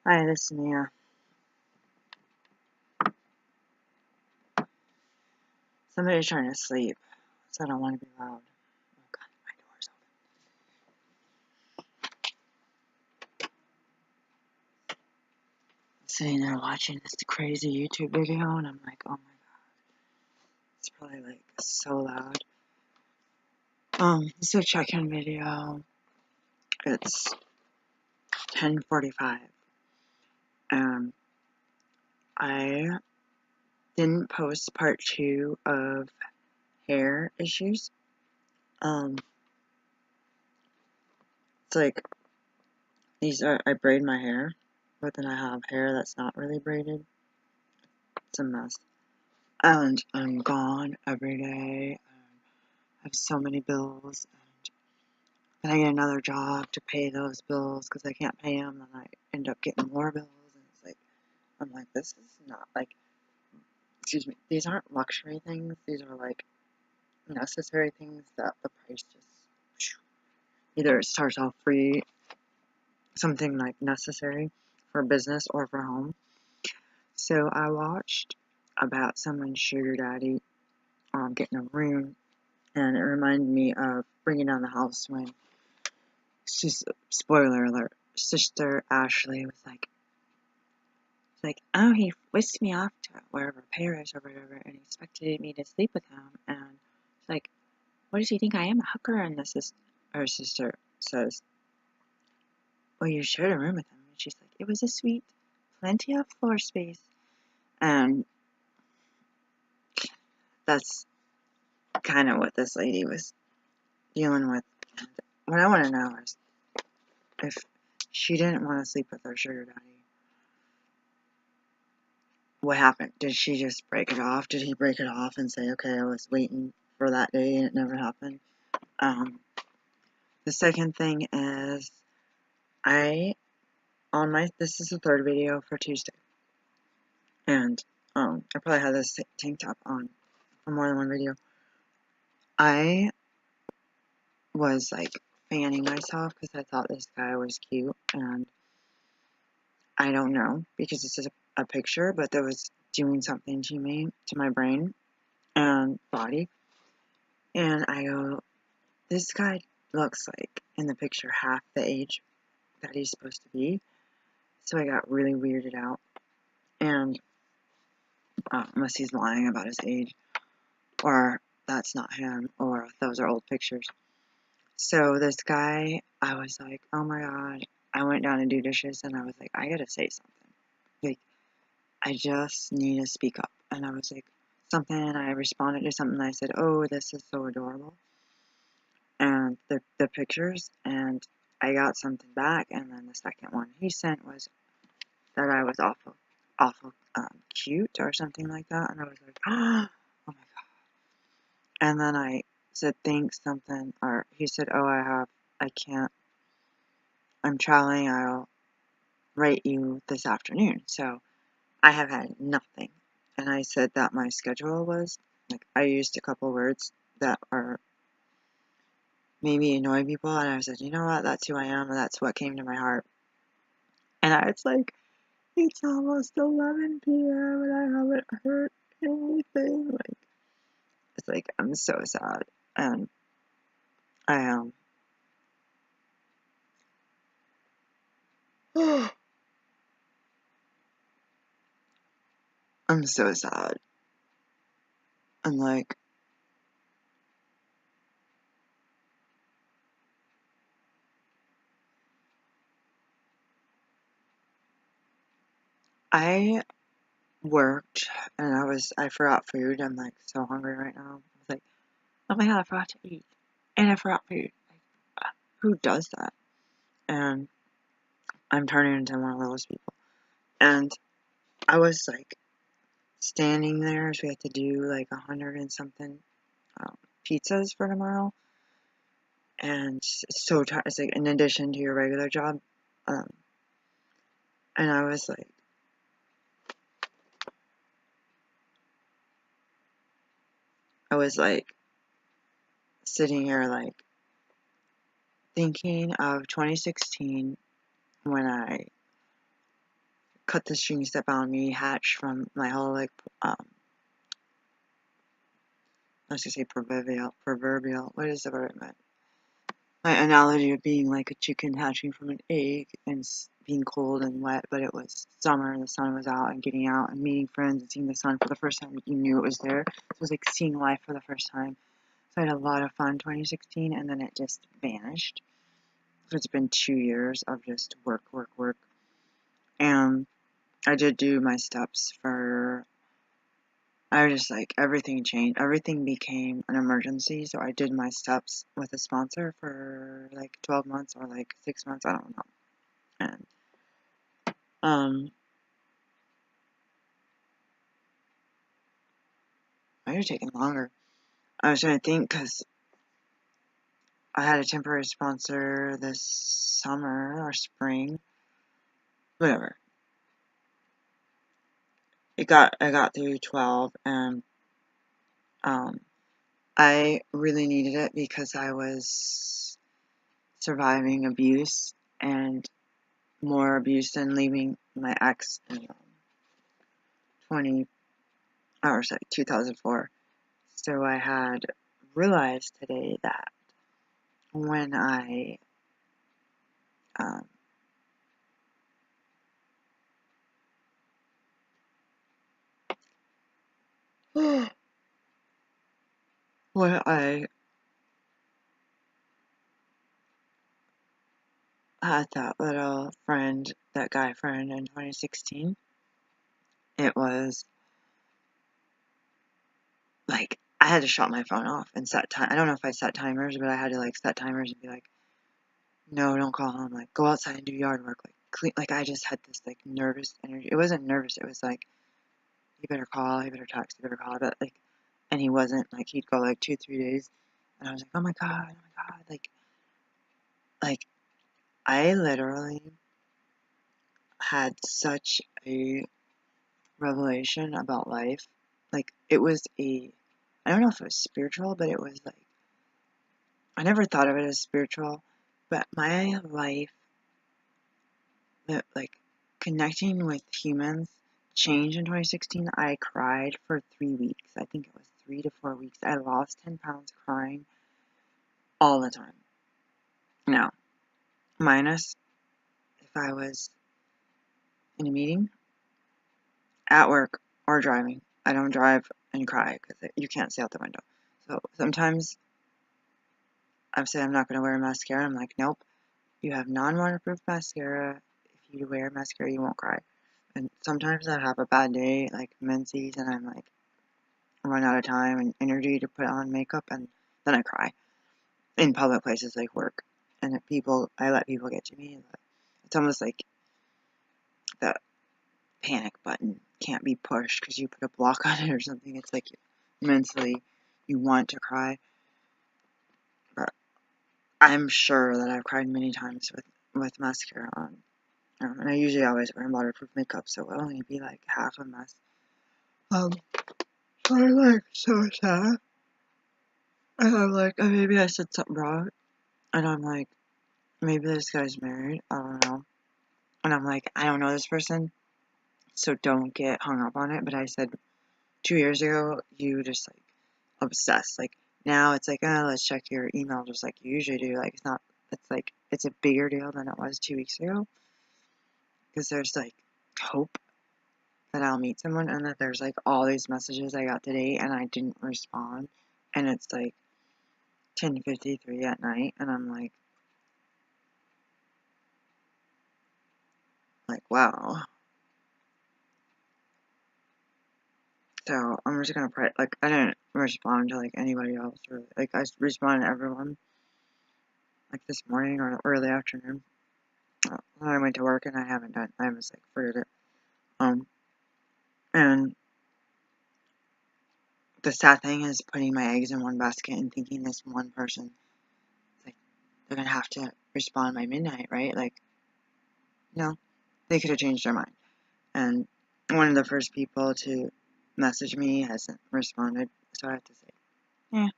Hi, this is Mia. Somebody's trying to sleep, so I don't want to be loud. Oh god, my door's open. I'm sitting there watching this crazy YouTube video, and I'm like, oh my god, it's probably like so loud. It's a check-in video. It's 10:45, and I didn't post part 2 of hair issues. It's like I braid my hair, but then I have hair that's not really braided. It's a mess. And I'm gone every day. I have so many bills, and then I get another job to pay those bills because I can't pay them, and I end up getting more bills, and it's like, I'm like, this is not like, excuse me, these aren't luxury things, these are like necessary things that the price just, either it starts off free, something like necessary for business or for home. So I watched about someone's sugar daddy getting a room, and it reminded me of Bringing Down the House when, spoiler alert, Sister Ashley was like, oh, he whisked me off to wherever, Paris or whatever, and he expected me to sleep with him, and it's like, what does he think I am, a hooker? And her sister says, well, you shared a room with him, and she's like, it was a suite, plenty of floor space, and that's kind of what this lady was dealing with. And what I want to know is, if she didn't want to sleep with her sugar daddy, what happened? Did she just break it off? Did he break it off and say, okay, I was waiting for that day and it never happened? The second thing is, this is the third video for Tuesday, and I probably had this tank top on for more than one video. I was like fanning myself because I thought this guy was cute, and I don't know because it's just a picture, but there was doing something to me, to my brain and body, and I go, this guy looks like, in the picture, half the age that he's supposed to be. So I got really weirded out. And unless he's lying about his age, or that's not him, or those are old pictures. So this guy, I was like, oh my god. I went down to do dishes, and I was like, I gotta say something. Like, I just need to speak up. And I was like, something, and I responded to something, and I said, oh, this is so adorable. And the pictures, and I got something back, and then the second one he sent was that I was awful cute or something like that, and I was like, oh my god. And then I said thanks something, or he said, oh, I can't, I'm traveling, I'll write you this afternoon. So I have had nothing, and I said that my schedule was, like, I used a couple words that are maybe annoy people, and I said, you know what, that's who I am, and that's what came to my heart. And it's like, it's almost 11 p.m. and I haven't heard anything. Like, it's like, I'm so sad. And I am. I'm so sad. And like, I worked and I forgot food. I'm like so hungry right now. I was like, oh my god, I forgot to eat. And I forgot food. Like, who does that? And I'm turning into one of those people. And I was like standing there, so we had to do like 100 and something pizzas for tomorrow. And it's so tired. It's like in addition to your regular job. Um, and I was like sitting here like thinking of 2016 when I cut the strings that bound me, hatched from my whole, like, I was gonna say proverbial, what is the word I meant? My analogy of being like a chicken hatching from an egg and being cold and wet, but it was summer and the sun was out and getting out and meeting friends and seeing the sun for the first time. You knew it was there. So it was like seeing life for the first time. So I had a lot of fun 2016, and then it just vanished. So it's been 2 years of just work. And I did do my steps for, I was just like, everything changed. Everything became an emergency. So I did my steps with a sponsor for like 12 months or like 6 months. I don't know. And, might have taken longer. I was trying to think because I had a temporary sponsor this summer or spring, whatever. I got through 12, and I really needed it because I was surviving abuse, and more abuse than leaving my ex in 2004. So I had realized today that when I when I had that little friend, that guy friend in 2016, it was like I had to shut my phone off and set time. I don't know if I set timers, but I had to like set timers and be like, no, don't call home. Like, go outside and do yard work. Like, clean. Like, I just had this like nervous energy. It wasn't nervous. It was like, you better call. You better text. You better call. But like, and he wasn't. Like, he'd go like 2-3 days, and I was like, oh my god. Like I literally had such a revelation about life. Like, it was I don't know if it was spiritual, but it was like, I never thought of it as spiritual, but my life, like, connecting with humans changed in 2016. I cried for 3 weeks. I think it was 3 to 4 weeks. I lost 10 pounds crying all the time. Now, minus if I was in a meeting, at work, or driving. I don't drive and cry because you can't see out the window. So sometimes I've said I'm not going to wear mascara. I'm like, nope, you have non-waterproof mascara. If you wear mascara, you won't cry. And sometimes I have a bad day, like menses, and I'm like, run out of time and energy to put on makeup, and then I cry in public places like work. And I let people get to me. It's almost like the panic button can't be pushed because you put a block on it or something. It's like mentally you want to cry. But I'm sure that I've cried many times with mascara on. And I usually always wear waterproof makeup, so it'll only be like half a mess. So I'm like so sad. And I'm like, maybe I said something wrong. And I'm like, maybe this guy's married. I don't know. And I'm like, I don't know this person, so don't get hung up on it. But I said 2 years ago, you just like obsessed. Like now it's like, let's check your email just like you usually do. Like it's not, it's like, it's a bigger deal than it was 2 weeks ago. Because there's like hope that I'll meet someone, and that there's like all these messages I got today and I didn't respond. And it's like 10:53 at night, and I'm like, wow. So I'm just gonna pray. Like I didn't respond to like anybody else, or like I responded to everyone like this morning or early afternoon. Then I went to work and I haven't done. I was like, forget it. And the sad thing is putting my eggs in one basket and thinking this one person, like, they're gonna have to respond by midnight, right? Like, no, they could have changed their mind. And one of the first people to message me hasn't responded, so I have to say, yeah.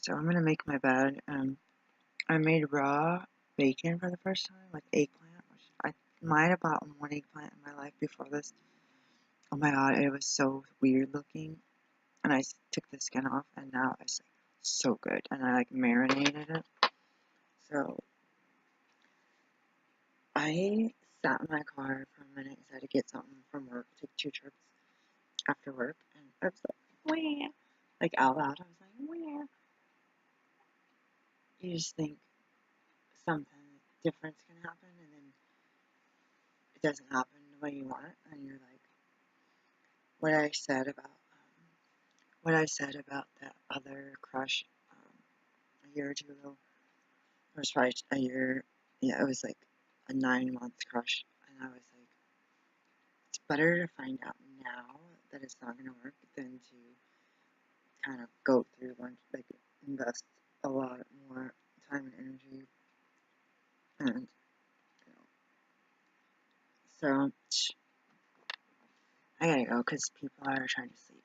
So I'm gonna make my bed. I made raw bacon for the first time with eggplant, which might have bought one eggplant in my life before this. Oh my god, it was so weird looking. And I took the skin off, and now it's like so good. And I like marinated it. So I sat in my car for a minute because I had to get something from work, take 2 trips after work, and I was like, wah, like out loud. I was like, wah. You just think something different can happen, and then it doesn't happen the way you want it, and you're like, what I said about that other crush a year or two ago. It was probably a year. Yeah, it was like a 9-month crush, and I was like, it's better to find out now that it's not gonna work than to kind of go through a bunch, like invest a lot more time and energy, and so I gotta go because people are trying to sleep.